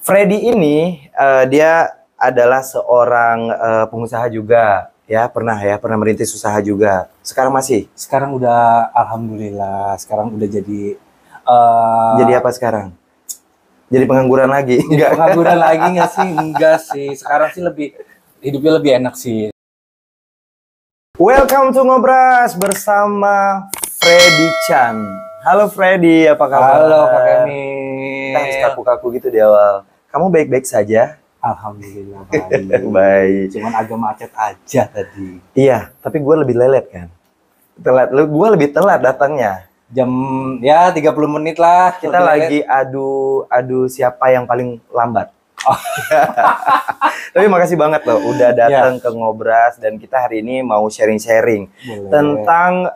Freddy ini dia adalah seorang pengusaha juga, pernah merintis usaha juga. Sekarang masih. Sekarang udah alhamdulillah, sekarang udah jadi Jadi apa sekarang? Jadi pengangguran lagi? jadi pengangguran lagi nggak sih? Enggak sih. Sekarang sih hidupnya lebih enak sih. Welcome to Ngobras bersama Freddy Chan. Halo Freddy, apa kabar? Halo Kak Kita harus Emil. kaku-kaku gitu di awal. Kamu baik-baik saja? Alhamdulillah baik. Baik. Cuman agak macet aja tadi. Iya, tapi gue lebih lelet kan? Gue lebih telat datangnya. Jam ya 30 menit lah. Kita lagi adu siapa yang paling lambat. Oh. Tapi makasih banget loh udah datang ke Ngobras dan kita hari ini mau sharing-sharing tentang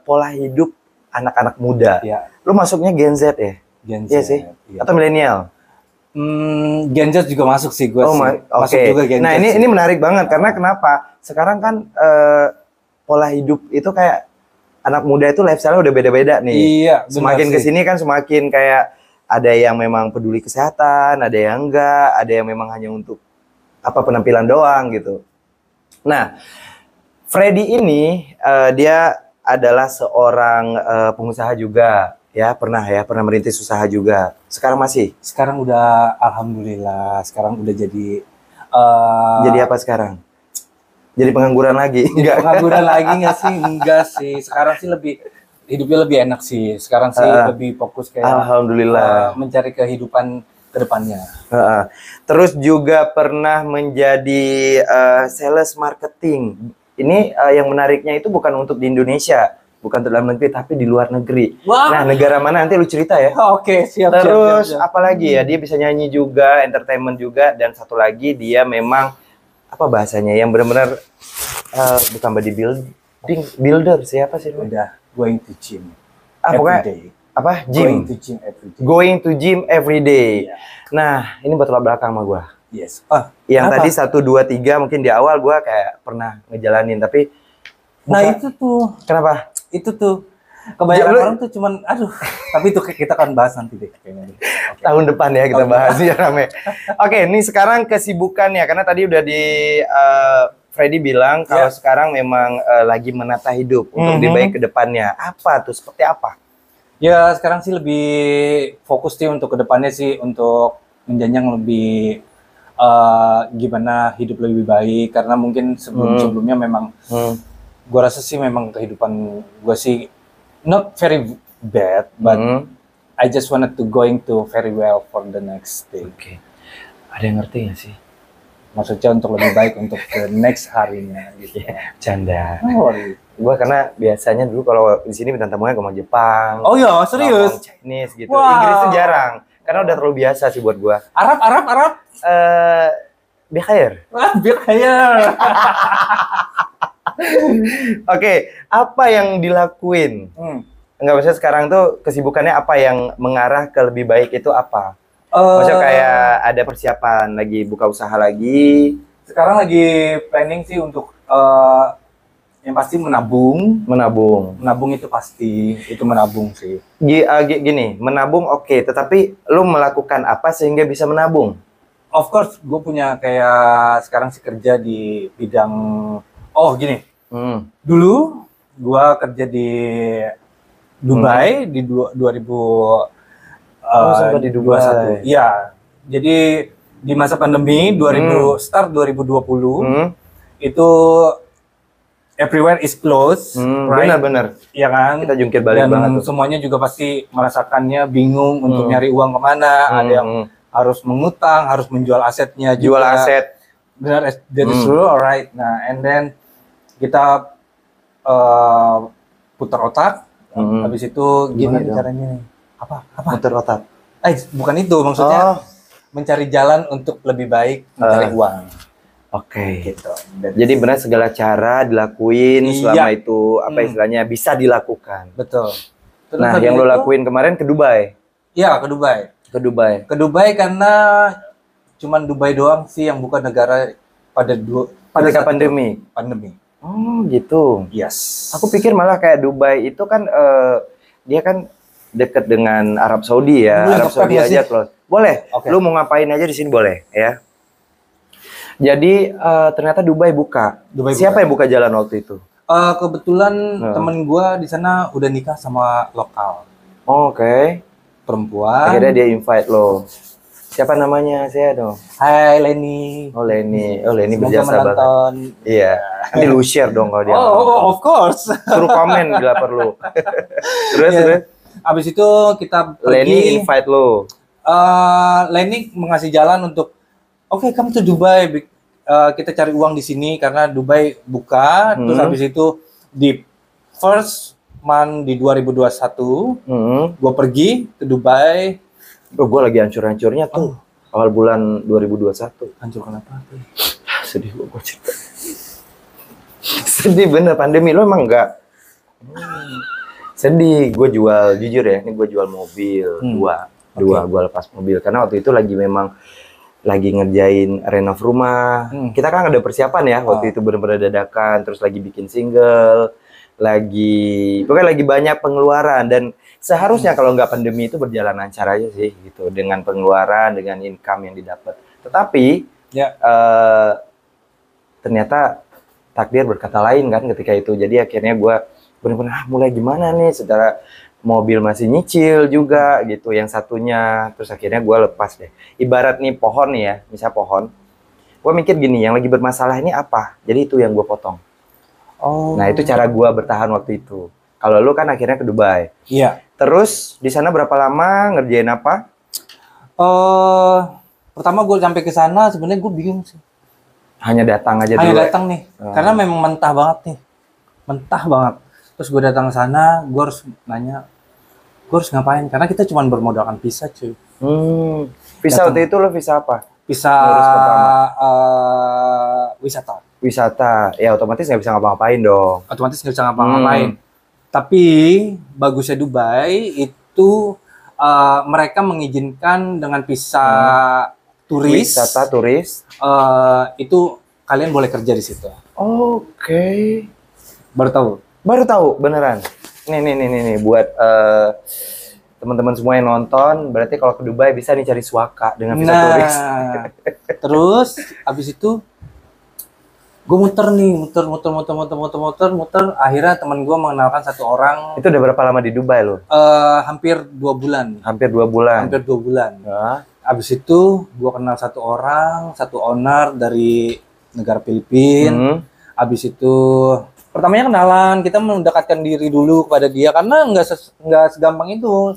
pola hidup anak-anak muda. Ya. Lu masuknya Gen Z ya? Gen Z. Iya sih? Iya. Atau milenial? Gen Z juga masuk sih gue. Masuk Oke. juga Gen Z. Nah ini menarik banget karena kenapa? Sekarang kan pola hidup itu kayak anak muda itu lifestyle udah beda-beda nih. Iya. Semakin kesini kan semakin kayak ada yang memang peduli kesehatan, ada yang enggak, ada yang memang hanya untuk penampilan doang gitu. Nah, Freddy ini dia adalah seorang pengusaha juga, pernah merintis usaha juga. Sekarang masih. Sekarang udah alhamdulillah, sekarang udah jadi Jadi apa sekarang? Jadi pengangguran lagi? Jadi pengangguran lagi nggak sih? Enggak sih. Sekarang sih hidupnya lebih enak sih. Sekarang sih lebih fokus kayak alhamdulillah mencari kehidupan ke depannya. Terus juga pernah menjadi sales marketing. Ini yang menariknya itu bukan untuk di Indonesia, bukan untuk dalam negeri, tapi di luar negeri. Wah. Nah, negara mana nanti lu cerita ya? Oke, siap. Terus apalagi ya? Dia bisa nyanyi juga, entertainment juga, dan satu lagi dia memang apa bahasanya yang benar-benar bukan bodybuilding, builder siapa sih? Udah going to gym. Pokoknya apa? Gym. Going to gym every day. Going to gym every day. Yeah. Nah, ini buat latar belakang sama gua. Yes. Yang kenapa? tadi 1, 2, 3 mungkin di awal gue kayak pernah ngejalanin, tapi itu tuh. Kenapa? Itu tuh. Kebanyakan orang tuh cuman, tapi itu kita akan bahas nanti deh kayaknya. Okay. Tahun depan ya kita bahas ya rame. Oke, ini sekarang kesibukannya, karena tadi udah di Freddy bilang kalau sekarang memang lagi menata hidup untuk lebih baik ke depannya. Apa tuh, seperti apa? Ya, sekarang sih lebih fokus sih untuk ke depannya sih, untuk menjanjang lebih gimana hidup lebih baik, karena mungkin sebelumnya memang gue rasa sih memang kehidupan gue sih not very bad, but I just wanted to going to very well for the next day. Oke. Ada yang ngerti nggak sih? Maksudnya untuk lebih baik untuk the next harinya gitu. Canda. Gue karena biasanya dulu kalau di sini bintang tamunya ngomong Jepang. Oh iya, serius? Chinese gitu. Wow. Inggris tuh jarang. Karena udah terlalu biasa sih buat gua. Arab? Bikhair. Bikhair. Oke, apa yang dilakuin? Enggak, maksudnya sekarang tuh kesibukannya apa yang mengarah ke lebih baik itu apa? Maksudnya kayak ada persiapan lagi buka usaha lagi? Sekarang lagi planning sih untuk yang pasti menabung. Menabung itu pasti, itu menabung sih. Gini, menabung oke, tetapi lu melakukan apa sehingga bisa menabung? Of course, gue punya kayak sekarang sih kerja di bidang, gini. Dulu gue kerja di Dubai di 2021. Iya, jadi di masa pandemi start 2020 itu everywhere is closed, right? Benar. Iya kan? Kita jungkir balik banget. Dan semuanya juga pasti merasakannya bingung untuk nyari uang kemana. Ada yang harus mengutang, harus menjual asetnya. Jual aset. Benar, that is true, alright. Nah, and then kita putar otak. Habis itu gimana caranya? Apa? Putar otak. Bukan itu, maksudnya mencari jalan untuk lebih baik mencari uang. Oke. Gitu. Jadi benar segala cara dilakuin selama itu istilahnya bisa dilakukan. Betul. Terus nah, yang lo lakuin kemarin ke Dubai? Iya, ke Dubai. Ke Dubai karena cuman Dubai doang sih yang bukan negara pada pandemi. Oh, gitu. Yes. Aku pikir malah kayak Dubai itu kan dia kan deket dengan Arab Saudi ya. Boleh Arab Saudi nggak sih? aja close. Boleh. Oke. Lu mau ngapain aja di sini boleh ya. Jadi ternyata Dubai buka. Dubai Siapa buka. yang buka jalan waktu itu? Kebetulan temen gue di sana udah nikah sama lokal Oke. perempuan. Akhirnya dia invite lo. Siapa namanya? Saya dong. Hai Leni. Oh Lenny Semoga berjasa banget. menonton. Iya. Nanti lu share dong kalau dia. Oh, of course. Suruh komen bila perlu. Terus Iya. terus. Abis itu kita Lenny pergi. invite lo. Lenny mengasih jalan untuk, oke, kamu ke Dubai. Kita cari uang di sini karena Dubai buka. Terus habis itu di first month di 2021, gue pergi ke Dubai. Gue lagi hancur-hancurnya tuh. Awal bulan 2021. Hancur kenapa? Sedih gue cerita. Sedih bener, pandemi lo emang enggak? Sedih, gue jual, jujur ya, ini gue jual mobil, dua, gue lepas mobil. Karena waktu itu lagi ngerjain renov rumah. Kita kan ada persiapan ya, waktu itu bener-bener dadakan, terus lagi bikin single, pokoknya lagi banyak pengeluaran. Dan seharusnya kalau nggak pandemi itu berjalan lancar aja sih, gitu, dengan pengeluaran, dengan income yang didapat. Tetapi, ternyata takdir berkata lain kan ketika itu. Jadi akhirnya gue bener-bener mulai gimana nih, secara mobil masih nyicil juga gitu, yang satunya. Terus akhirnya gue lepas deh. Ibarat nih pohon nih ya, misal pohon. Gue mikir gini, yang lagi bermasalah ini apa? Jadi itu yang gue potong. Nah itu cara gue bertahan waktu itu. Kalau lu kan akhirnya ke Dubai. Iya. Terus di sana berapa lama, ngerjain apa? Pertama gue sampai ke sana sebenarnya gue bingung sih. Hanya datang aja dulu. Hanya datang nih, karena memang mentah banget nih, mentah banget. Terus gue datang ke sana, gue harus nanya, gue harus ngapain? Karena kita cuma bermodalkan visa, cuy. Visa waktu itu lo visa apa? Visa wisata. Wisata, ya otomatis nggak bisa ngapa-ngapain dong. Otomatis nggak bisa ngapa-ngapain. Tapi bagusnya Dubai itu mereka mengizinkan dengan visa turis. Wisata turis. Itu kalian boleh kerja di situ. Oke. Baru tahu beneran. Nih buat teman-teman semua yang nonton, berarti kalau ke Dubai bisa nih cari suaka dengan visa turis. Terus abis itu gue muter. Akhirnya teman gue mengenalkan satu orang. Itu udah berapa lama di Dubai lo? Hampir 2 bulan. Hampir 2 bulan. Ya. Abis itu gue kenal satu orang, satu owner dari negara Filipina. Abis itu pertamanya kenalan, kita mendekatkan diri dulu kepada dia karena nggak segampang itu.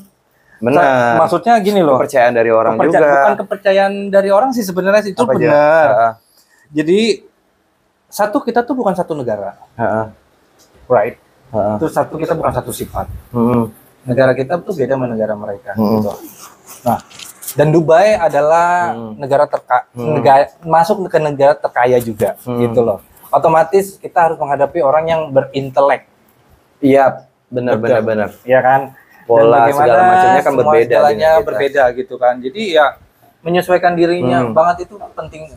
Benar. Maksudnya gini loh. Kepercayaan dari orang juga. Bukan kepercayaan dari orang sih sebenarnya itu benar. Jadi satu, kita tuh bukan satu negara. Right. Terus satu, kita bukan satu sifat. Negara kita tuh beda sama negara mereka. Gitu. Nah, dan Dubai adalah negara masuk ke negara terkaya juga, gitu loh. Otomatis kita harus menghadapi orang yang berintelek. Iya, benar. Iya kan? Pola segala macamnya kan berbeda. Segalanya berbeda gitu kan. Jadi ya menyesuaikan dirinya banget itu penting.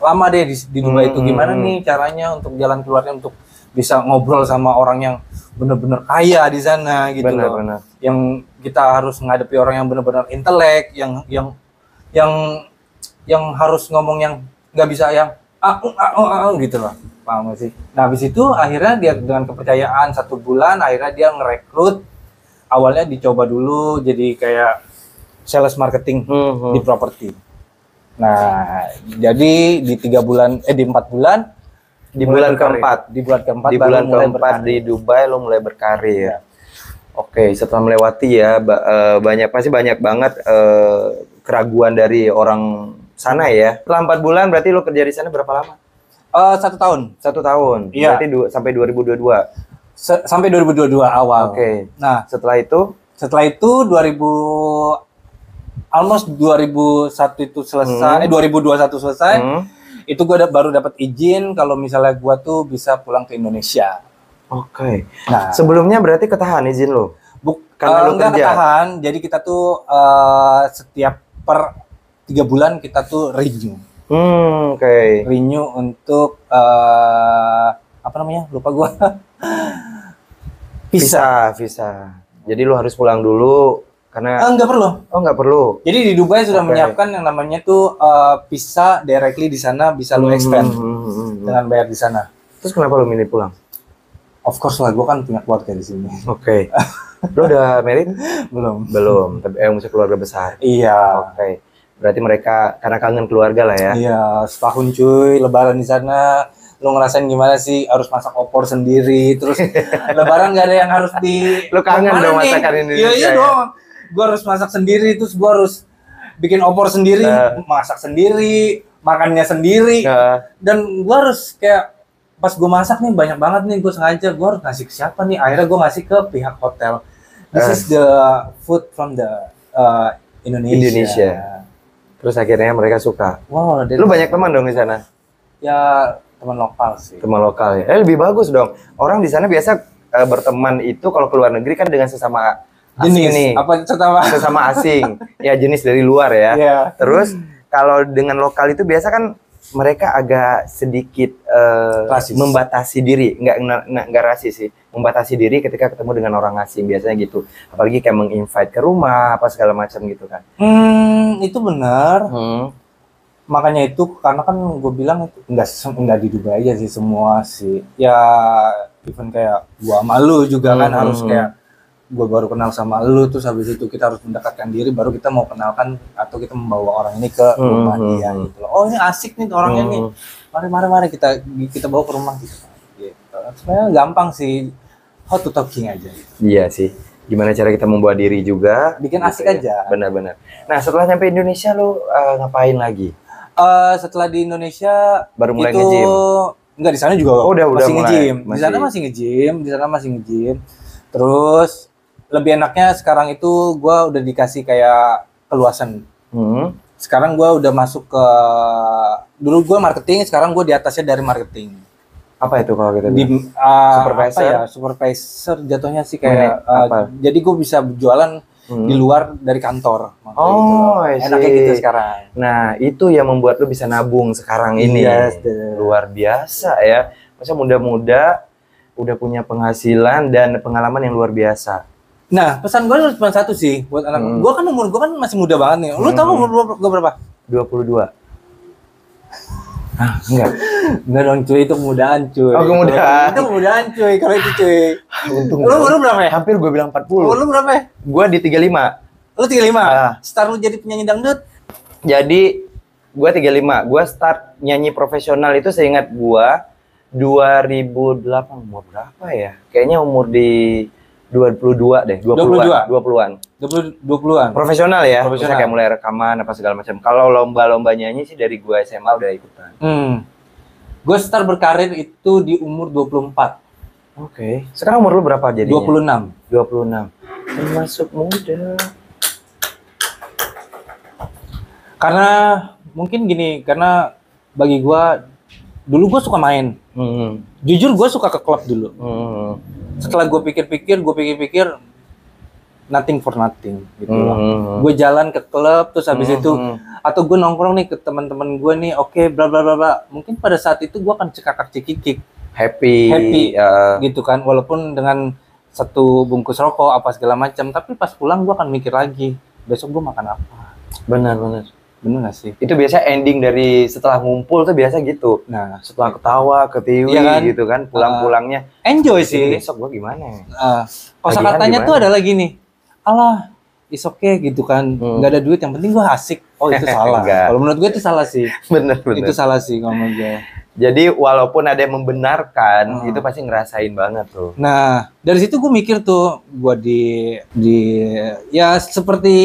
Lama deh di Dubai itu gimana nih caranya untuk jalan keluarnya untuk bisa ngobrol sama orang yang benar-benar kaya di sana gitu loh. Yang kita harus menghadapi orang yang benar-benar intelek, yang harus ngomong yang nggak bisa yang gitu loh, paham gak sih? Nah habis itu akhirnya dia dengan kepercayaan 1 bulan akhirnya dia ngerekrut. Awalnya dicoba dulu jadi kayak sales marketing di properti. Nah jadi di 4 bulan di bulan keempat di Dubai lo mulai berkarir. Oke, setelah melewati ya pasti banyak banget keraguan dari orang sana ya. Setelah 4 bulan berarti lo kerja di sana berapa lama? 1 tahun. 1 tahun. Iya. Berarti sampai 2022. Sampai 2022 awal. Oke. Nah, setelah itu almost 2001 itu selesai, 2021 selesai. Itu gue baru dapat izin kalau misalnya gue tuh bisa pulang ke Indonesia. Oke. Nah, sebelumnya berarti ketahan izin lo? Karena lo kerja? Ketahan. Jadi kita tuh setiap per 3 bulan kita tuh renew. Oke. Renew untuk apa namanya? Lupa gue. Visa. Jadi lu harus pulang dulu karena Nggak perlu. oh nggak perlu. Jadi di Dubai sudah Oke. menyiapkan yang namanya tuh visa directly di sana, bisa lu extend dengan bayar di sana. Terus kenapa lu milih pulang? Of course lah, gue kan punya keluarga di sini. Oke. Lu udah married? Belum. Belum, tapi masih keluarga besar. Iya. Oke. Berarti mereka karena kangen keluarga lah ya. Iya, setahun cuy, lebaran di sana. Lu ngerasain gimana sih harus masak opor sendiri, terus lebaran nggak ada yang harus di. Lu kangen Mana dong nih? masakan Indonesia. Iya, iya ya? dong. Gue harus masak sendiri, terus gue harus bikin opor sendiri, masak sendiri, makannya sendiri. Dan gue harus kayak pas gue masak nih banyak banget nih, gue sengaja gue harus ngasih ke siapa nih. Akhirnya gue ngasih ke pihak hotel. This is the food from the Indonesia. Terus akhirnya mereka suka. Wow, Lu banyak teman dong di sana? Ya teman lokal sih. Teman lokal ya. Lebih bagus dong. Orang di sana biasa berteman itu kalau keluar negeri kan dengan sesama asing Jenis nih. apa Sesama asing. Ya jenis dari luar ya. Iya. Terus kalau dengan lokal itu biasa kan mereka agak sedikit Rasis. membatasi diri, nggak rasis sih, membatasi diri ketika ketemu dengan orang asing biasanya gitu. Apalagi kayak menginvite ke rumah apa segala macam gitu kan. Itu benar. Makanya itu karena kan gue bilang itu enggak di Dubai aja sih semua sih. Ya even kayak gua sama lu juga kan harus kayak gue baru kenal sama lu, terus habis itu kita harus mendekatkan diri, baru kita mau kenalkan atau kita membawa orang ini ke rumah dia gitu loh. Oh ini asik nih orangnya nih, mari kita bawa ke rumah gitu. Sebenarnya gampang sih, how to talking aja gitu. Iya sih, gimana cara kita membawa diri juga Bikin gitu asik ya. aja. Benar-benar. Nah setelah nyampe Indonesia lu ngapain lagi? Setelah di Indonesia Baru mulai itu nge-gym? Enggak, di sana juga udah masih mulai. nge-gym. Di sana masih nge-gym. Terus lebih enaknya sekarang itu gue udah dikasih kayak keluasan. Sekarang gue udah masuk ke, dulu gue marketing, sekarang gue di atasnya dari marketing. Apa itu kalau kita Di bilang? Supervisor? apa ya, supervisor jatuhnya sih kayak apa? jadi gue bisa jualan di luar dari kantor. Makanya gitu loh. I see. Enaknya gitu sekarang. Nah itu yang membuat lu bisa nabung sekarang ini. Yes, luar biasa ya. Masa muda-muda udah punya penghasilan dan pengalaman yang luar biasa. Nah, pesan gue cuma satu sih buat anak. Gue kan umur gue kan masih muda banget nih. Lu tahu umur gue berapa? 22. Enggak. Enggak dong cuy, itu kemudahan cuy. Oh, kemudahan. Itu kemudahan cuy, kalau itu cuy. Untung. Lu berapa ya? Hampir gue bilang 40. Umur lu berapa ya? Gue di 35. Lu 35? Start lu jadi penyanyi dangdut? Jadi gue 35. Gue start nyanyi profesional itu seingat gue 2008. Umur berapa ya? Kayaknya umur di 22 deh, 20-an. 20-an. Profesional ya, Profesional. bisa kayak mulai rekaman apa segala macam. Kalau lomba-lomba nyanyi sih dari gua SMA udah ikutan. Gue start berkarir itu di umur 24. Oke. Sekarang umur lu berapa jadinya? 26. 26. Termasuk muda. Karena mungkin gini, karena bagi gue dulu gue suka main. Jujur gue suka ke klub dulu. Setelah gue pikir-pikir, nothing for nothing gitu loh. Gue jalan ke klub terus habis itu atau gue nongkrong nih ke teman-teman gue nih, oke, bla bla bla bla. Mungkin pada saat itu gue akan cekakak cekikik, happy gitu kan, walaupun dengan satu bungkus rokok apa segala macam, tapi pas pulang gue akan mikir lagi, besok gue makan apa. Benar. Bener gak sih? Itu biasa ending dari setelah ngumpul tuh biasa gitu. Nah, Setelah ketawa, ketiwi Iya kan? gitu kan, pulang-pulangnya. enjoy Ini sih. besok gua gimana ya? Kosakatanya Tagihan tuh gimana? adalah gini, alah, is okay gitu kan, nggak ada duit, yang penting gue asik. Oh itu salah. Enggak. Kalau menurut gue itu salah sih. Bener. Itu salah sih kalau menurut gue. Jadi walaupun ada yang membenarkan, itu pasti ngerasain banget tuh. Nah dari situ gue mikir tuh, gue di ya seperti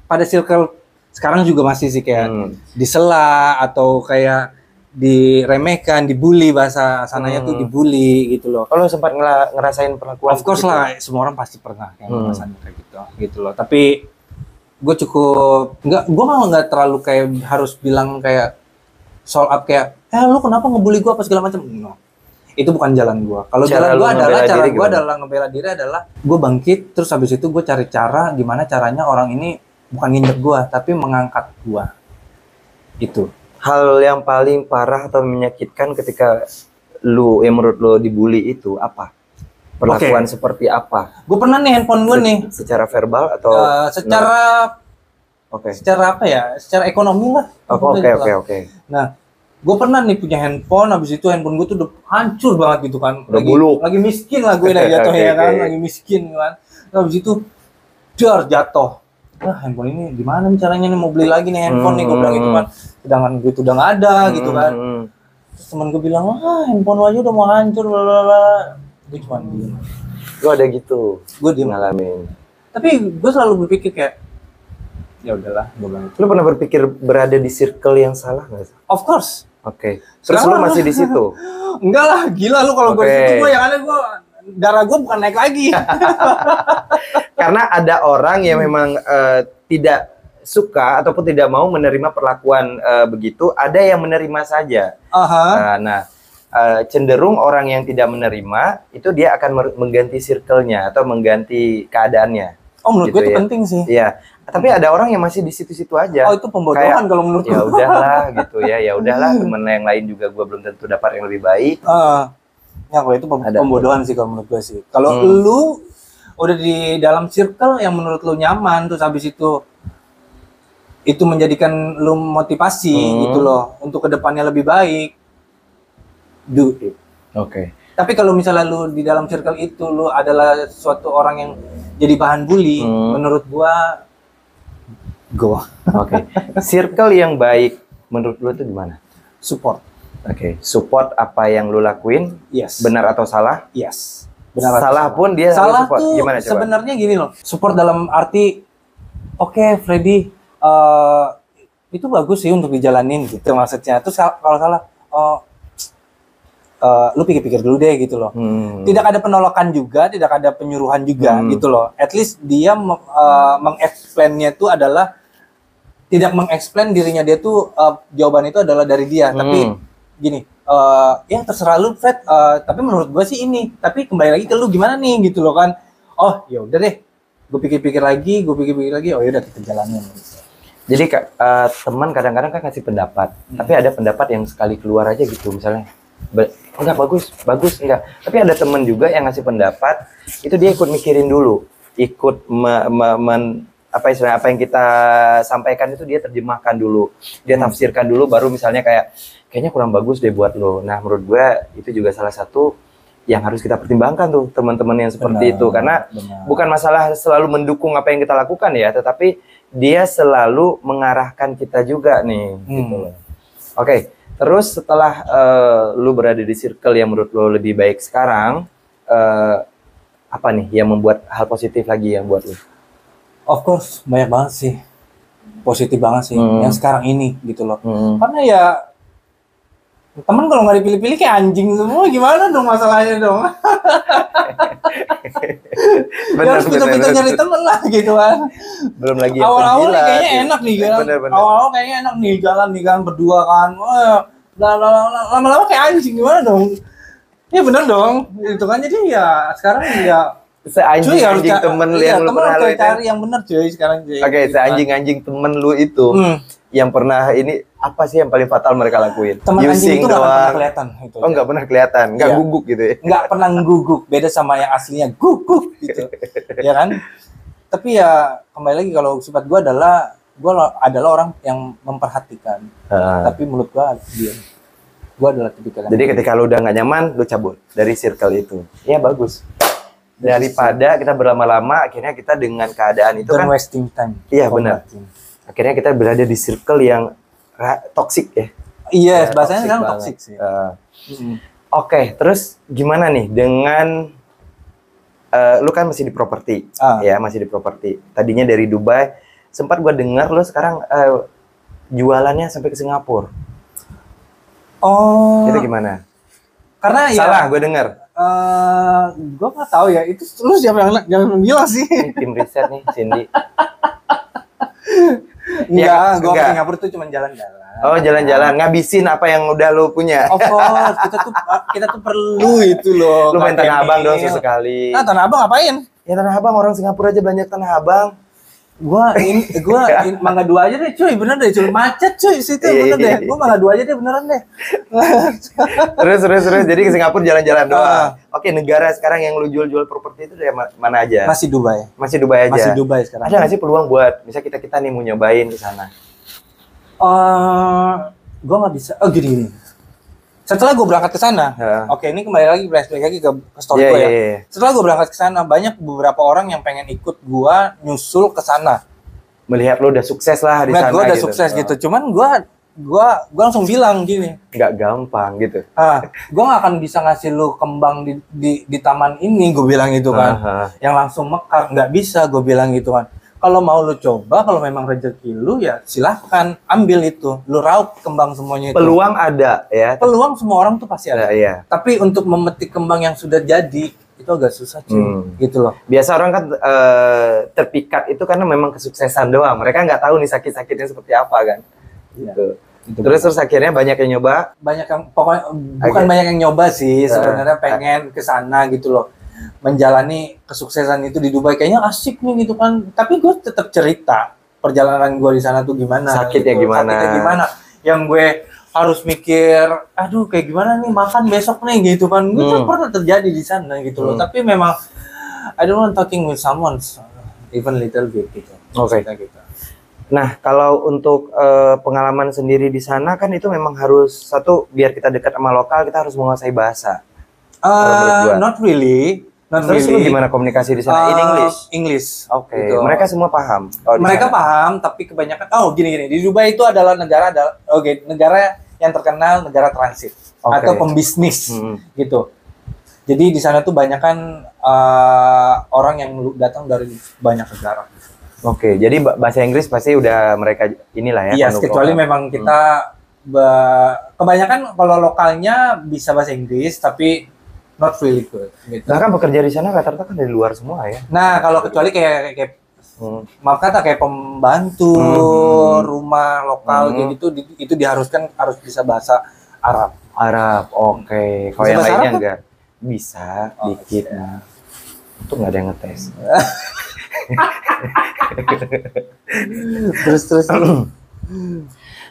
pada circle sekarang juga masih sih kayak disela atau kayak diremehkan, dibully, bahasa sananya tuh dibully gitu loh. Kalau sempat ngerasain perlakuan Of course gitu? lah, semua orang pasti pernah kayak ngerasain kayak gitu loh. Tapi gue cukup gue malah nggak terlalu kayak harus bilang kayak sold up kayak, lu kenapa ngebully gue apa segala macam. No, itu bukan jalan gue. Kalau jalan gue adalah ngebela diri adalah gue bangkit, terus habis itu gue cari cara gimana caranya orang ini bukan nginjek gue, tapi mengangkat gue. Itu. Hal yang paling parah atau menyakitkan ketika lu yang menurut lu dibully itu apa? Perlakuan seperti apa? Gue pernah nih handphone gue nih. Secara verbal atau secara apa ya? Secara ekonomi lah. Oke. Nah, gue pernah nih punya handphone, habis itu handphone gue tuh udah hancur banget gitu kan. Udah buluk. Lagi miskin lah gue jatuhnya kan, lagi miskin kan. Nah, habis itu jatuh. Handphone ini gimana nih caranya nih mau beli lagi nih handphone nih, gue bilang gitu kan. Sedangkan gue tuh udah nggak ada gitu kan. Terus temen gue bilang, handphone lo aja udah mau hancur, blablabla. Gue cuma diem. Gue ada gitu. Gue diem ngalamin. Tapi gue selalu berpikir kayak, ya udahlah, gue bilang. Lu pernah berpikir berada di circle yang salah nggak sih? Of course. Oke. Terus lu masih di situ? Enggak lah, gila lu kalau gue di situ, gue yang ada darah gue bukan naik lagi. Karena ada orang yang memang tidak suka ataupun tidak mau menerima perlakuan begitu, ada yang menerima saja. Cenderung orang yang tidak menerima itu dia akan mengganti circle-nya atau mengganti keadaannya. Oh, menurut gue itu penting sih. Iya. Tapi ada orang yang masih di situ-situ aja. Oh, itu pembodohan kalau menurut gue. Ya udahlah gitu ya. Ya udahlah, temen yang lain juga gue belum tentu dapat yang lebih baik. Ya kalau itu pembodohan sih kalau menurut gue sih. Kalau lu udah di dalam circle yang menurut lu nyaman, terus habis itu menjadikan lu motivasi gitu loh untuk kedepannya lebih baik, do it. Oke. Tapi kalau misalnya lu di dalam circle itu lu adalah suatu orang yang jadi bahan bully, menurut gua go. Oke. Circle yang baik menurut lu itu di mana? Support. Oke. Support apa yang lu lakuin? Yes. Benar atau salah? Yes. Benar. Salah pun dia salah support. Tuh gimana coba? Sebenarnya gini loh. Support dalam arti oke, Freddy, itu bagus sih untuk dijalanin gitu maksudnya. Terus kalau salah lu pikir-pikir dulu deh gitu loh. Tidak ada penolakan juga, tidak ada penyuruhan juga gitu loh. At least dia meng-explain-nya itu adalah tidak meng-explain dirinya dia tuh jawaban itu adalah dari dia. Tapi gini, ya terserah lu Fred, tapi menurut gue sih ini. Tapi kembali lagi ke lu gimana nih gitu loh kan. Oh ya udah deh, gue pikir-pikir lagi, oh ya udah kita jalanin. Jadi teman kadang-kadang kan kasih pendapat, tapi ada pendapat yang sekali keluar aja gitu misalnya. Enggak bagus enggak. Tapi ada teman juga yang ngasih pendapat, itu dia ikut mikirin dulu, ikut apa yang kita sampaikan itu dia terjemahkan dulu, dia tafsirkan dulu, baru misalnya kayaknya kurang bagus deh buat lo. Nah menurut gue itu juga salah satu yang harus kita pertimbangkan tuh teman-teman yang seperti itu, karena bukan masalah selalu mendukung apa yang kita lakukan ya, tetapi dia selalu mengarahkan kita juga nih. Gitu loh. Oke. Terus setelah lu berada di circle yang menurut lu lebih baik sekarang, apa nih yang membuat hal positif lagi yang buat lu? Of course, banyak banget sih. Positif banget sih yang sekarang ini gitu loh. Karena ya temen kalau nggak dipilih-pilih kayak anjing semua, gimana dong masalahnya dong? Harus pintar-pintar nyari temen lah gitu kan. Belum lagi awal-awal kayaknya enak nih kan. Awal-awal kayaknya enak nih jalan nih kan berdua kan. Lama-lama kayak anjing, gimana dong? Ya bener dong. Itu kan jadi ya sekarang ya seanjing-anjing temen yang lu pernah cari yang bener cuy sekarang cuy. Oke, seanjing-anjing temen lu itu yang pernah ini apa sih yang paling fatal mereka lakuin? Teman anjing itu nggak pernah kelihatan. Itu, oh nggak pernah kelihatan, nggak guguk gitu ya? Nggak pernah guguk, beda sama yang aslinya guguk gitu, ya kan? Tapi ya kembali lagi kalau sifat gue adalah orang yang memperhatikan, tapi menurut gue adalah tipikal. Jadi ketika lu udah nggak nyaman, lu cabut dari circle itu, ya bagus. Daripada kita berlama-lama, akhirnya kita dengan keadaan itu kan wasting time. Iya benar. Akhirnya kita berada di circle yang toksik ya. Iya, bahasanya sekarang toksik sih. Oke, terus gimana nih dengan lu kan masih di properti, ya masih di properti. Tadinya dari Dubai, sempat gua dengar lu sekarang jualannya sampai ke Singapura. Oh. Itu gimana? Karena salah gue dengar. Gue nggak tahu ya, itu lu siapa yang bilang sih? Ini tim riset nih, Cindy. Enggak, gue ke Singapura tuh cuma jalan-jalan. Oh, jalan-jalan, ngabisin apa yang udah lu punya. Of course, kita tuh perlu itu loh. Lu main Tanah Abang dong sesekali. Nah, Tanah Abang ngapain? Ya Tanah Abang, orang Singapura aja banyak Tanah Abang. Mangga 2 aja deh cuy, bener deh cuy, macet cuy situ bener deh. Gua Mangga 2 aja deh beneran deh. Terus. Jadi ke Singapura jalan-jalan doang. Oke, negara sekarang yang lu jual-jual properti itu dari mana aja? Masih Dubai. Masih Dubai aja. Masih Dubai sekarang. Ada nggak sih peluang buat misal kita nih mau nyobain ke sana? Gue nggak bisa. Oh gini. Setelah gue berangkat ke sana, oke ini kembali lagi ke story gue ya. Setelah gue berangkat ke sana, banyak beberapa orang yang pengen ikut gue nyusul ke sana. Melihat lo udah sukses lah di sana. Gue udah sukses gitu. Cuman gue langsung bilang gini. Nggak gampang gitu. Gue nggak akan bisa ngasih lu kembang di taman ini, gue bilang gitu kan. Yang langsung mekar, nggak bisa, gue bilang gitu kan. Kalau mau lu coba, kalau memang rezeki lu ya silahkan ambil itu. Lu raup kembang semuanya itu. Peluang ada ya. Peluang semua orang tuh pasti ada. Iya. Tapi untuk memetik kembang yang sudah jadi itu agak susah cuy. Gitu loh. Biasa orang kan terpikat itu karena memang kesuksesan doang. Mereka nggak tahu nih sakit-sakitnya seperti apa kan. Gitu. Terus akhirnya banyak yang nyoba. Banyak yang pokoknya bukan banyak yang nyoba sih, sebenarnya pengen ke sana gitu loh. Menjalani kesuksesan itu di Dubai kayaknya asik nih gitu kan. Tapi gue tetap cerita perjalanan gue di sana tuh gimana. Sakitnya gitu. gimana. Sakitnya gimana. Yang gue harus mikir, aduh kayak gimana nih makan besok nih gitu kan. Itu pernah terjadi di sana gitu loh. Tapi memang I don't want talking with someone even little bit gitu. Oke. Gitu. Nah, kalau untuk pengalaman sendiri di sana kan itu memang harus satu biar kita dekat sama lokal kita harus menguasai bahasa. Not really. Terus lu gimana komunikasi di sana? In English. Oke. Gitu. Mereka semua paham. Mereka paham, tapi kebanyakan gini. Di Dubai itu adalah negara yang terkenal negara transit atau pembisnis gitu. Jadi di sana tuh banyak kan orang yang datang dari banyak negara. Oke, jadi bahasa Inggris pasti udah mereka inilah ya. Iya, kecuali memang kita kebanyakan kalau lokalnya bisa bahasa Inggris, tapi not really good. Gitu. Nah kan pekerja di sana rata-rata kan dari luar semua ya. Nah kalau kecuali kayak maaf kata kayak pembantu rumah lokal kayak gitu, itu diharuskan harus bisa bahasa Arab. Oke. Kalau yang lainnya enggak bisa dikit. Nah, itu nggak ada yang ngetes. terus.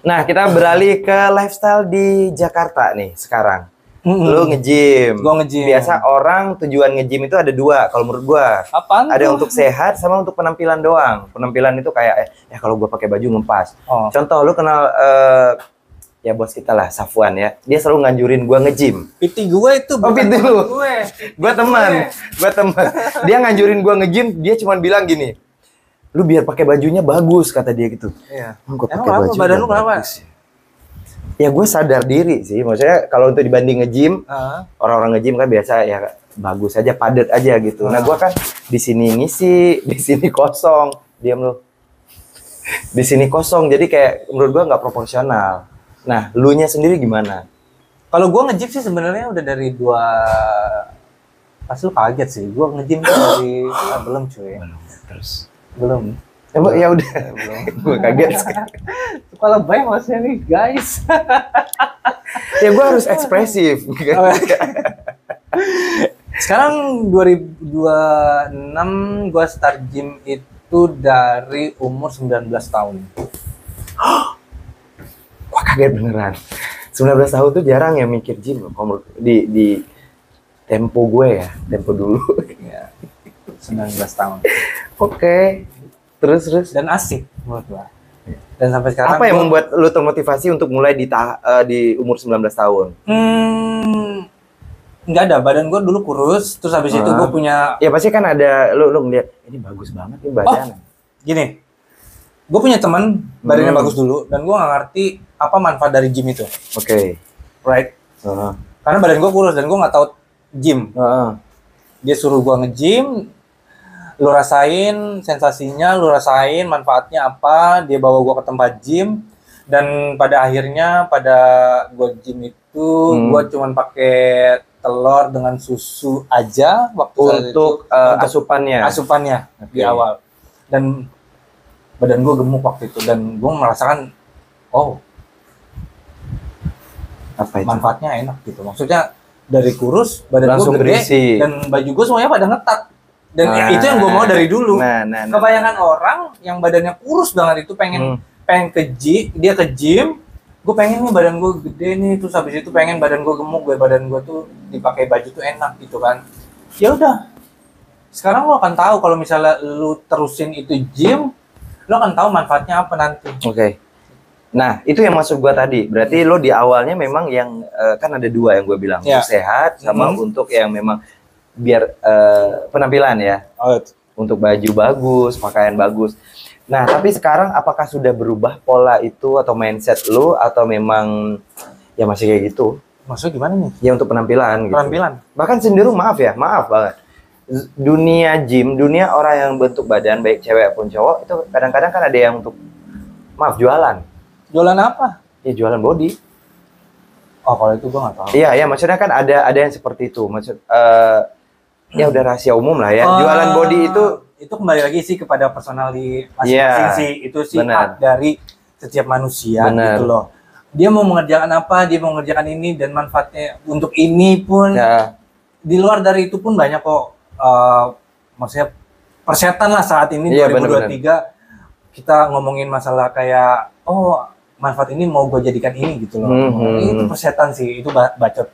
Nah kita beralih ke lifestyle di Jakarta nih sekarang. Lu nge-gym. Gua nge-gym. Biasa orang tujuan nge-gym itu ada dua kalau menurut gua. Apaan? Ada untuk sehat sama untuk penampilan doang. Penampilan itu kayak ya kalau gua pakai baju ngepas. Contoh lu kenal ya bos kita lah Safwan ya. Dia selalu nganjurin gua nge-gym. PT gue itu PT lu. Gua teman. Dia nganjurin gua nge-gym, dia cuma bilang gini. Lu biar pakai bajunya bagus kata dia gitu. Iya. Gua pakai baju. Badan lu kenapa? Ya gue sadar diri sih, maksudnya kalau untuk dibanding nge-gym, orang-orang nge-gym kan biasa ya bagus aja, padat aja gitu. Nah gue kan di sini ngisi, di sini kosong, diam lu. Di sini kosong, jadi kayak menurut gue nggak proporsional. Nah, lu nya sendiri gimana? Kalau gue nge-gym sih sebenarnya udah dari pas lu kaget sih, gue nge-gym dari belum cuy. Belum. Ya udah, gue kaget sekarang. Kepala baik maksudnya nih guys. Ya gue harus ekspresif. Sekarang 2026 gue start gym itu dari umur 19 tahun. Wah kaget beneran. 19 tahun tuh jarang ya mikir gym loh. Di tempo gue ya, tempo dulu. Ya, 19 tahun. Oke. Terus dan asik menurut gua. Dan sampai sekarang apa yang membuat lu termotivasi untuk mulai di umur 19 tahun? Enggak ada, badan gua dulu kurus, terus habis itu gua punya ya pasti kan ada lu ngeliat ini bagus banget nih badan. Gini. Gua punya teman badannya bagus dulu dan gua nggak ngerti apa manfaat dari gym itu. Oke. Right? Karena badan gua kurus dan gua nggak tahu gym. Dia suruh gua nge-gym, lu rasain sensasinya, lu rasain manfaatnya apa, dia bawa gua ke tempat gym dan pada akhirnya pada gua gym itu gua cuman pakai telur dengan susu aja waktu untuk asupannya di awal. Dan badan gua gemuk waktu itu dan gua merasakan apa itu? Manfaatnya enak gitu. Maksudnya dari kurus badan langsung gua gede berisi. Dan baju gua semuanya pada ngetat. Dan itu yang gue mau dari dulu. Nah. Kebanyakan orang yang badannya kurus banget itu pengen dia ke gym. Gue pengen nih badan gue gede nih, terus habis itu pengen badan gue gemuk, biar badan gue tuh dipakai baju tuh enak gitu kan. Ya udah. Sekarang lo akan tahu kalau misalnya lu terusin itu gym, lo akan tahu manfaatnya apa nanti. Oke. Nah, itu yang maksud gua tadi. Berarti lo di awalnya memang yang kan ada dua yang gue bilang, untuk sehat sama untuk yang memang biar penampilan ya. Untuk baju bagus, pakaian bagus. Nah, tapi sekarang apakah sudah berubah pola itu atau mindset lo atau memang ya masih kayak gitu? Maksudnya gimana nih? Ya untuk penampilan gitu. Penampilan. Bahkan cenderung maaf banget. Dunia gym, dunia orang yang bentuk badan baik cewek pun cowok itu kadang-kadang kan ada yang untuk jualan. Jualan apa? Ya jualan body. Oh, kalau itu gua nggak tahu. Iya, maksudnya kan ada yang seperti itu. Maksud ya udah rahasia umum lah ya. Jualan body itu kembali lagi sih kepada personality masing-masing sih. Itu sih hak dari setiap manusia gitu loh. Dia mau mengerjakan apa, dia mau mengerjakan ini dan manfaatnya untuk ini pun. Di luar dari itu pun banyak kok. Maksudnya persetan lah saat ini 2023 kita ngomongin masalah kayak manfaat ini mau gue jadikan ini gitu loh. Itu persetan sih, itu bacot.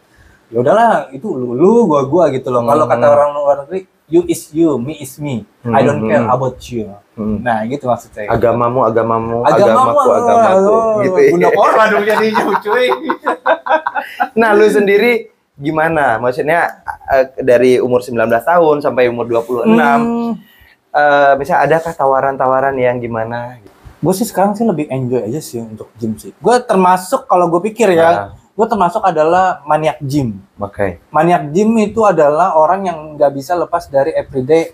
Ya udahlah, itu lu gua gitu loh. Kalau kata orang luar negeri, you is you, me is me. I don't care about you. Nah, gitu maksudnya. Agamaku gitu. Bunda korban dong jadinya, cuy. Nah, lu sendiri gimana? Maksudnya dari umur 19 tahun sampai umur 26, misalnya adakah tawaran-tawaran yang gimana? Gue sih sekarang sih lebih enjoy aja sih untuk gym sih. Gue termasuk kalau gue pikir gue termasuk adalah maniak gym. Oke. Maniak gym itu adalah orang yang nggak bisa lepas dari everyday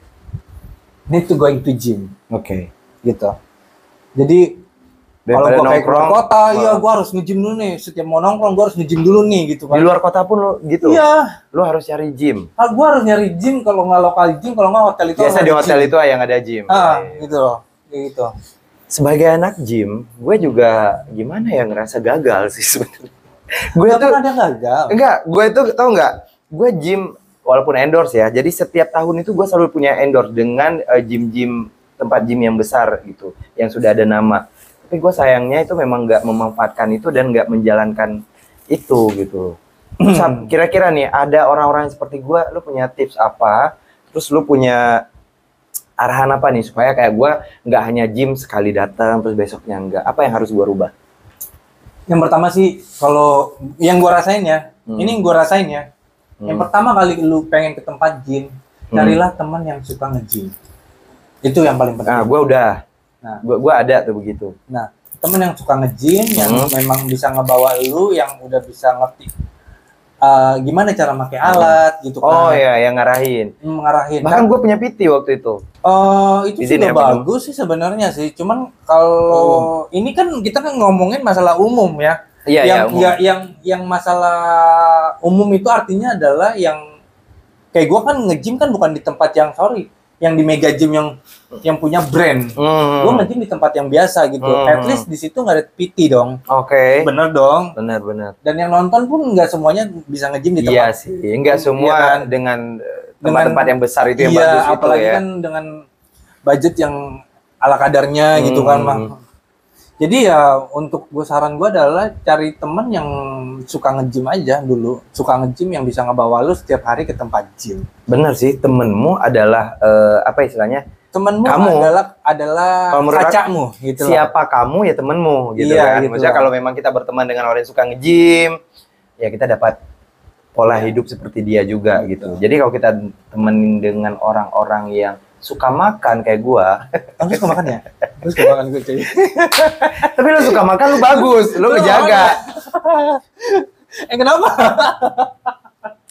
need to going to gym. Oke. Gitu. Jadi kalau gue kayak keluar kota, gue harus nge-gym dulu nih. Setiap mau nongkrong, gue harus nge-gym dulu nih, gitu kan. Di luar kota pun lo gitu? Iya. Lo harus cari gym? Gue harus nyari gym, kalau nggak lokal gym, kalau nggak hotel itu. Biasa di hotel itu yang ada gym. Gitu loh. Gitu. Sebagai anak gym, gue juga gimana ya ngerasa gagal sih sebenarnya. Gue tuh ada gagal. Enggak, gue itu tau nggak? Gue gym walaupun endorse ya. Jadi setiap tahun itu gue selalu punya endorse dengan gym-gym tempat gym yang besar gitu, yang sudah ada nama. Tapi gue sayangnya itu memang nggak memanfaatkan itu dan nggak menjalankan itu gitu. Kira-kira nih ada orang-orang seperti gue, lu punya tips apa? Terus lu punya arahan apa nih supaya kayak gue nggak hanya gym sekali datang terus besoknya enggak? Apa yang harus gue rubah? Yang pertama sih kalau yang gue rasain ya, ini yang gue rasain ya. Yang pertama kali lu pengen ke tempat gym, carilah teman yang suka nge-gym. Itu yang paling penting. Nah, gue udah. Nah, gue ada tuh begitu. Nah, temen yang suka nge-gym, yang memang bisa ngebawa lu, yang udah bisa ngerti gimana cara pakai alat gitu kan. Oh iya, yang ngarahin. Ngarahin. Bahkan gue punya PT waktu itu. Itu sudah bagus sih sebenarnya sih. Cuman kalau ini kan kita kan ngomongin masalah umum ya. Iya, yang masalah umum itu artinya adalah yang kayak gue kan nge-gym kan bukan di tempat yang di mega gym yang punya brand. Gue nge-gym di tempat yang biasa gitu. At least di situ nggak ada PT dong. Oke. Bener dong. Bener. Dan yang nonton pun nggak semuanya bisa nge-gym di tempat. Iya sih. Nggak semua kan? dengan tempat-tempat yang besar itu yang bagus itu apalagi ya. Kan dengan budget yang ala kadarnya gitu kan, Bang. Jadi ya untuk gue saran gue adalah cari temen yang suka nge-gym aja dulu. Suka nge-gym yang bisa ngebawa lu setiap hari ke tempat gym. Bener sih, temenmu adalah apa istilahnya? Temenmu adalah kacamu gitu. Siapa kamu ya temenmu gitu kan. Gitu. Maksudnya kalau memang kita berteman dengan orang yang suka nge-gym, ya kita dapat pola hidup seperti dia juga gitu. Jadi kalau kita temenin dengan orang-orang yang suka makan kayak gua. Lu suka makan ya? Lu suka makan gue cuy. Tapi lu suka makan, lu bagus, lu ngejaga. Kenapa?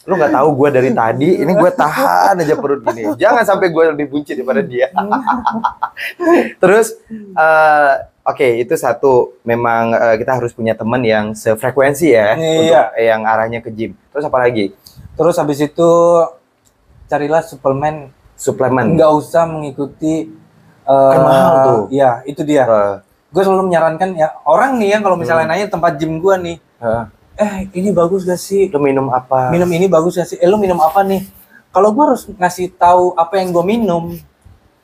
Lu nggak tahu gua dari tadi, ini gua tahan aja perut gini. Jangan sampai gua lebih buncit daripada dia. Terus, oke, itu satu. Memang kita harus punya teman yang sefrekuensi ya, untuk yang arahnya ke gym. Terus apa lagi? Terus habis itu carilah suplemen. Nggak usah mengikuti kan mahal tuh. Iya, itu dia. Gue selalu menyarankan ya orang nih yang kalau misalnya nanya tempat gym gue nih, ini bagus gak sih? Lu minum apa? Minum ini bagus gak sih? Lu minum apa nih? kalau gue harus ngasih tahu apa yang gue minum,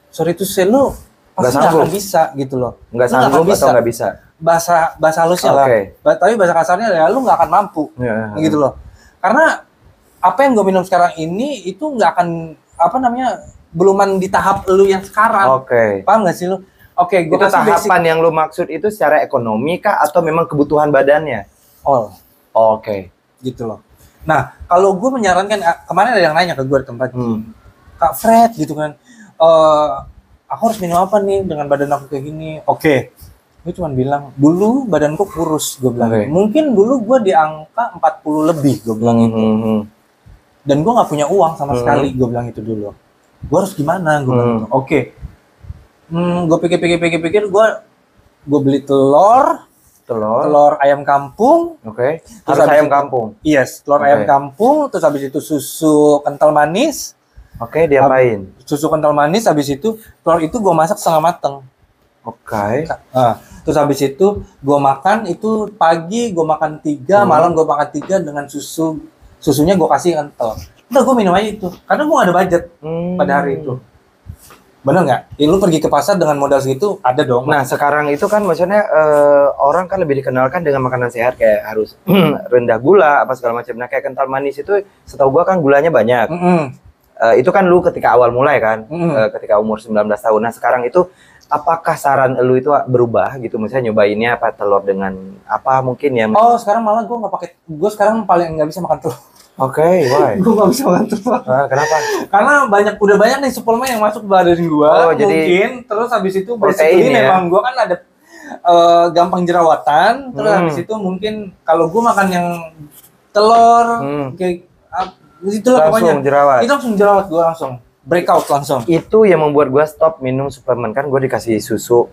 sorry itu lu pasti nggak akan bisa gitu loh. Nggak sanggup atau nggak bisa? Bahasa halusnya lah. Tapi bahasa kasarnya ya lu nggak akan mampu, gitu loh. Karena apa yang gue minum sekarang ini itu nggak akan beluman di tahap lu yang sekarang. Paham nggak sih lu? Gue itu tahapan yang lu maksud itu secara ekonomi kah atau memang kebutuhan badannya? Gitu loh. Nah, kalau gue menyarankan, kemarin ada yang nanya ke gue di tempat, Kak Fred gitu kan, aku harus minum apa nih dengan badan aku kayak gini? Gue cuma bilang, dulu badanku kurus, gue bilang. Mungkin dulu gue di angka 40 lebih, gue bilang itu. Dan gue nggak punya uang sama sekali, gue bilang itu dulu. Gue harus gimana? Gue bilang, gue pikir, gue beli telur ayam kampung. Harus ayam kampung. Yes, telur ayam kampung, terus habis itu susu kental manis. Diapain? Susu kental manis, habis itu telur itu gue masak setengah mateng. Terus habis itu gue makan itu pagi gue makan 3, malam gue makan 3 dengan susunya gue kasih kental. Udah gue minum aja itu, karena gue gak ada budget pada hari itu. Bener nggak? Lu pergi ke pasar dengan modal segitu ada dong. Nah sekarang itu kan maksudnya orang kan lebih dikenalkan dengan makanan sehat kayak harus rendah gula apa segala macam. Nah kayak kental manis itu setahu gua kan gulanya banyak. Itu kan lu ketika awal mulai kan, ketika umur 19 tahun. Nah sekarang itu apakah saran lu itu berubah gitu? Misalnya nyobainnya apa telur dengan apa mungkin ya? Sekarang malah gua nggak pakai. Gua sekarang paling nggak bisa makan telur. Why? Gue gak bisa makan telur. Kenapa? Karena udah banyak nih suplemen yang masuk ke badan gue. Mungkin terus habis itu basically memang gue kan ada gampang jerawatan. Terus habis itu mungkin kalau gue makan yang telur kayak itulah pokoknya. Jerawat. Itu langsung jerawat gue langsung. Breakout langsung. Itu yang membuat gue stop minum suplemen. Kan gue dikasih susu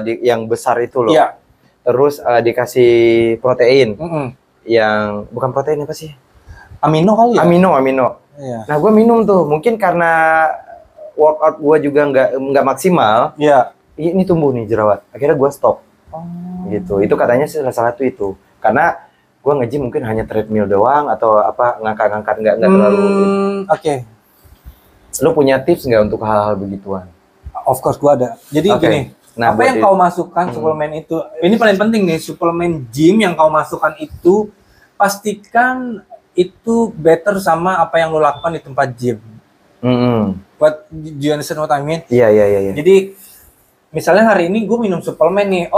yang besar itu loh. Iya. Terus dikasih protein. Yang bukan protein apa sih? Amino kali ya? Amino. Iya. Nah, gue minum tuh. Mungkin karena workout gue juga nggak maksimal. Iya. Ini tumbuh nih jerawat. Akhirnya gue stop. Gitu. Itu katanya salah satu itu. Karena gue nge-gym mungkin hanya treadmill doang atau apa ngangkat-ngangkat nggak terlalu. Lu punya tips nggak untuk hal-hal begituan? Of course gue ada. Jadi gini. Nah, apa yang kau masukkan suplemen itu? Ini paling penting nih, suplemen gym yang kau masukkan itu pastikan itu better sama apa yang lo lakukan di tempat gym. What do you understand what I mean? Iya. Jadi misalnya hari ini gue minum suplemen nih,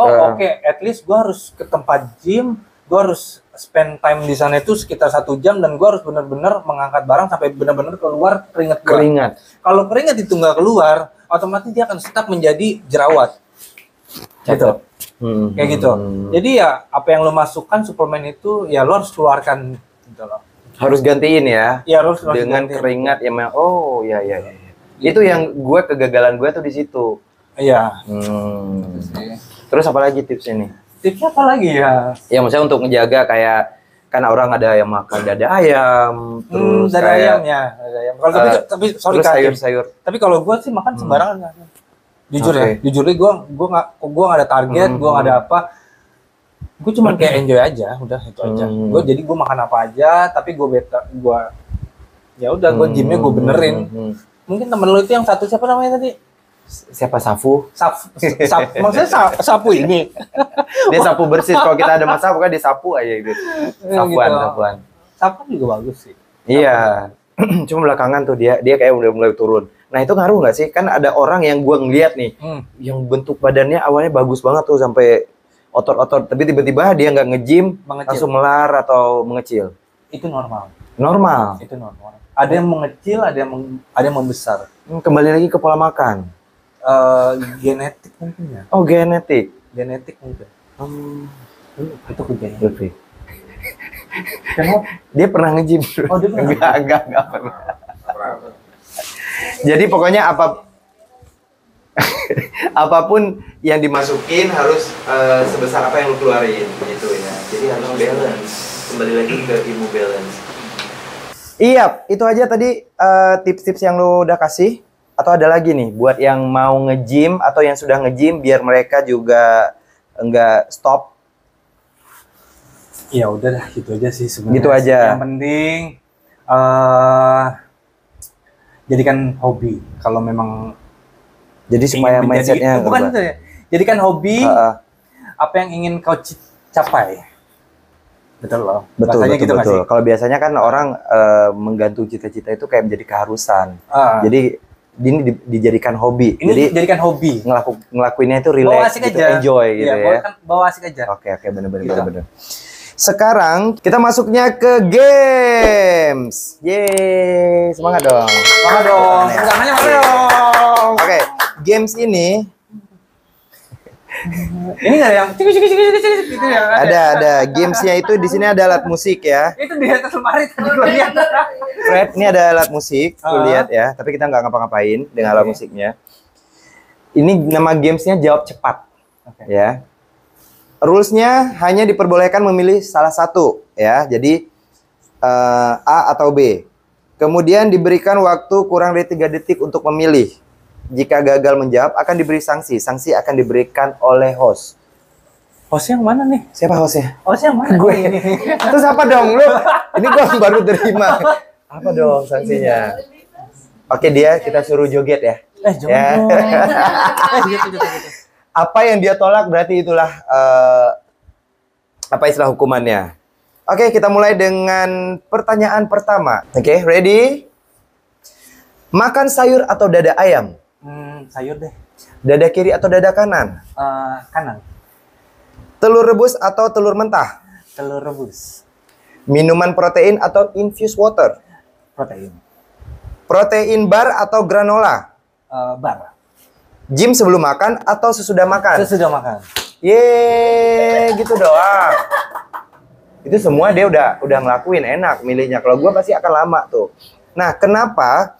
at least gue harus ke tempat gym, gue harus spend time di sana itu sekitar 1 jam dan gue harus benar-benar mengangkat barang sampai benar-benar keluar keringat. Kalau keringat itu nggak keluar, otomatis dia akan tetap menjadi jerawat. Gitu. Kayak gitu. Jadi ya apa yang lo masukkan suplemen itu ya lo harus keluarkan. Gitu loh. Harus gantiin ya. Iya, harus dengan gantiin. Keringat yang iya. Itu yang kegagalan gue tuh di situ. Iya. Terus apa lagi tipsnya nih? Tipsnya apa lagi ya? Ya maksudnya untuk menjaga kayak kan orang ada yang makan dada ayam, terus dada ayam. Kalau tapi sorry sayur-sayur. Tapi kalau gue sih makan sembarangan. Jujur gue nggak ada target, gue nggak ada apa. Gue cuma kayak enjoy aja, udah itu aja. Gue makan apa aja, tapi gue gymnya gue benerin. Mungkin temen lo itu yang satu siapa namanya tadi? Siapa Safu? Maksudnya sapu ini. Dia sapu bersih. Kalau kita ada masalah bukan dia sapu aja gitu. Sapuan. Sapu juga bagus sih. Iya. Cuma belakangan tuh dia kayak udah mulai turun. Nah itu ngaruh nggak sih? Kan ada orang yang gue ngeliat nih, yang bentuk badannya awalnya bagus banget tuh sampai otot-otot, tapi tiba-tiba dia nggak nge-gym, langsung melar atau mengecil. Itu normal. Itu normal. Ada yang mengecil, ada yang membesar. Kembali lagi ke pola makan. Genetik mungkin ya. Genetik Mungkin. Itu ke genetik. Kenapa? Dia pernah nge-gym. Dia pernah. Enggak. Jadi pokoknya apapun yang dimasukin harus sebesar apa yang lu keluarin gitu ya. Jadi harus balance. Kembali lagi ke ilmu balance. Iya, itu aja tadi tips-tips yang lu udah kasih. Atau ada lagi nih buat yang mau nge-gym atau yang sudah nge-gym biar mereka juga enggak stop. Ya udah gitu aja sih sebenarnya. Gitu aja. Yang penting jadikan hobi. Kalau memang Jadi supaya ingin menjadi- mindsetnya bukan berubah. itu ya. Jadikan hobi Heeh. apa yang ingin kau capai. Betul loh. Betul, Bahasanya betul, gitu nggak betul. sih? Kalau biasanya kan orang menggantung cita-cita itu kayak menjadi keharusan. Ah. Jadi ini dijadikan hobi. Ini Jadi jadikan hobi. ngelakuinnya itu Bawa relax asik gitu, aja. enjoy gitu Iya, ya. bawa asik aja. Oke, benar-benar Gitu. benar. Sekarang kita masuknya ke games. Yeay, semangat dong. Mana dong? Tangannya mana dong? Oke, games ini Ini nggak ada yang cik gitu ya? ada gamesnya itu di sini ada alat musik ya. Itu di atas lemari tadi gue lihat. Fred, ini ada alat musik, tuh lihat ya. Tapi kita nggak ngapa-ngapain dengan alat musiknya. Ini nama gamesnya jawab cepat, Oke. ya. Rulesnya hanya diperbolehkan memilih salah satu, ya. Jadi A atau B. Kemudian diberikan waktu kurang dari 3 detik untuk memilih. Jika gagal menjawab akan diberi sanksi. Sanksi akan diberikan oleh host. Host yang mana nih? Siapa hostnya? Host yang mana? Gue. Ini. Terus apa dong lu? Ini gua baru terima. Apa dong sanksinya? Oke, kita suruh joget ya. Jangan Ya. dong. Gitu. Apa yang dia tolak berarti itulah apa istilah hukumannya. Oke, kita mulai dengan pertanyaan pertama. Oke, ready? Makan sayur atau dada ayam? Sayur deh. Dada kiri atau dada kanan? Kanan. Telur rebus atau telur mentah? Telur rebus. Minuman protein atau infused water? Protein. Protein bar atau granola? Bar. Gym sebelum makan atau sesudah makan? Sesudah makan. Yeay, gitu doang. Itu semua dia udah ngelakuin, enak milihnya. Kalau gua pasti akan lama tuh. Nah, kenapa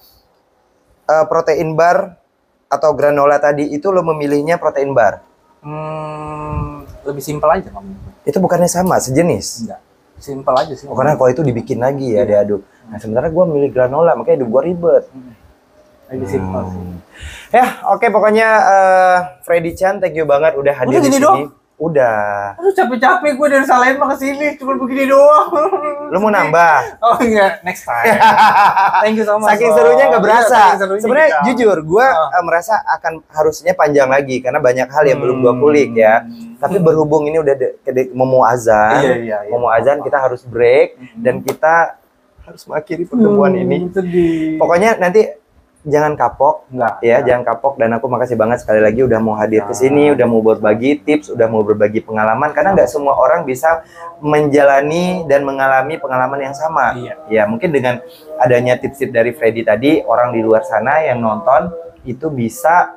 protein bar atau granola tadi itu lo memilihnya protein bar? Lebih simpel aja kamu. Itu bukannya sama, sejenis? Enggak. Simpel aja sih. Oh, karena kalau itu dibikin lagi ya, diaduk. Nah, sementara gua milih granola, makanya hidup gua ribet. Lebih simpel. Ya, oke, pokoknya Freddy Chan, thank you banget udah hadir Udah di gini sini. doang? Udah. Aduh capek-capek gue dari Salemba ke sini cuma begini doang. Lu mau nambah? Oh enggak, next time. Thank you so much. Saking Bro. serunya nggak berasa. Iya, saking serunya Sebenarnya kita. jujur, gue merasa akan harusnya panjang lagi karena banyak hal yang belum gue kulik ya. Tapi berhubung ini udah mau azan, Iya. mau azan kita harus break dan kita harus mengakhiri pertemuan ini. Sedih. Pokoknya nanti jangan kapok, Enggak. ya jangan kapok. Dan aku makasih banget sekali lagi udah mau hadir ke sini, udah mau berbagi tips, udah mau berbagi pengalaman. Karena nggak semua orang bisa menjalani dan mengalami pengalaman yang sama. Iya. Ya mungkin dengan adanya tips-tips dari Freddy tadi, orang di luar sana yang nonton itu bisa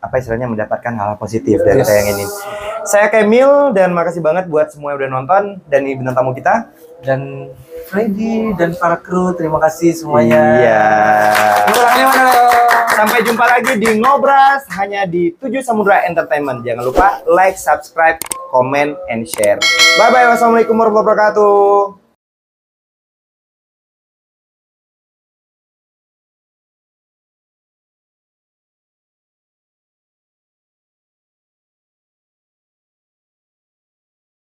apa istilahnya mendapatkan hal positif dari Yes. tayangan ini. Saya Kemil dan makasih banget buat semua yang udah nonton dan ini bintang tamu kita. Dan Freddy dan para kru, terima kasih semuanya. Iya. Kurangnya mana? Sampai jumpa lagi di Ngobras hanya di 7 Samudra Entertainment. Jangan lupa like, subscribe, comment, and share. Bye bye. Wassalamualaikum warahmatullahi wabarakatuh.